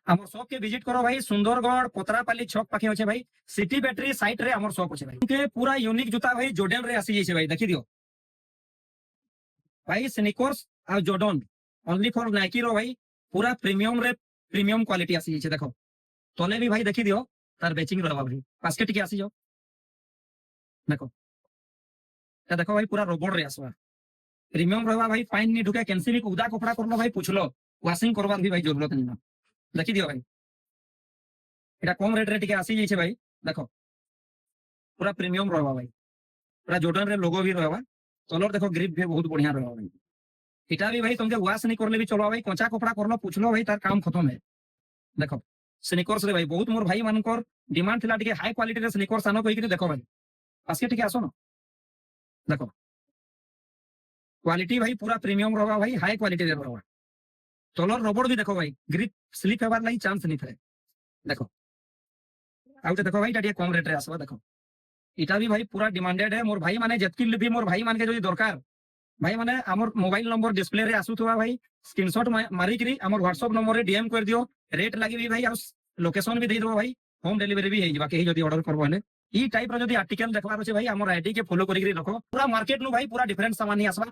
আমার শপ के विजिट करो भाई। सुंदरगढ़ पोतरापाली छक पाखे अच्छे भाई। सिटी बैटरी साइट रे हमर शॉप अच्छे भाई। के पूरा यूनिक जूता भाई जॉर्डन रे आसी जाइए भाई। देखी दियो भाई स्नीकर्स आ जॉर्डन ओनली फॉर नाइकी रो भाई। पूरा प्रीमियम रे प्रीमियम क्वालिटी आसी जाइए। देखो तले भी भाई देखी दियो तार बेचिंग रहबा भाई। बास्केट के आसी जाओ देखो ये देखो भाई पूरा रोबोट रे आसवा प्रीमियम रहबा भाई। फाइन नहीं ढुके कैंसी भी उदा कपड़ा करलो भाई पूछलो वाशिंग करबार भी भाई जरूरत नहीं ना। देखी दियो भाई এটা কম রেট রে টিকে আসি যাইছে ভাই। দেখো पूरा प्रीमियम रहबा भाई। पूरा जॉर्डन रे लोगो भी रहबा। कलर देखो ग्रिप भी बहुत बढ़िया रहबा भाई। इटा भी भाई तुमके वॉश नहीं करले भी चलबा भाई। कच्चा कपड़ा करलो पूछलो भाई तार काम खत्म है। देखो स्नीकर्स रे भाई बहुत मोर भाई मानकर डिमांड थिला टिके हाई क्वालिटी रे स्नीकर्स आनो कहि कि देखो भाई आसके टिके आसो ना। देखो क्वालिटी भाई पूरा प्रीमियम रहबा भाई। हाई क्वालिटी रे रहबा। कलर रबड़ भी देखो भाई ग्रिप स्लिप हेबार नहीं चांस नहीं थाए। देखो आउटे देखो भाई टिके कम रेट रे आसबा। देखो इटा भी भाई पूरा डिमांडेड है। मोर भाई माने जतकी भी मोर भाई मान के जो दरकार भाई माने हमर मोबाइल नंबर डिस्प्ले रे आसुथवा भाई स्क्रीनशॉट मारी करी हमर व्हाट्सएप नंबर रे डीएम कर दियो। रेट लागि भी भाई और लोकेशन भी दे दो भाई। होम डिलीवरी भी हेइ बाकी जदी ऑर्डर करबो ने ई टाइप रो जदी आर्टिकल देखबार छै भाई हमर आईडी के फॉलो करी रखो। पूरा मार्केट नु भाई पूरा डिफरेंट सामान ही आसबा।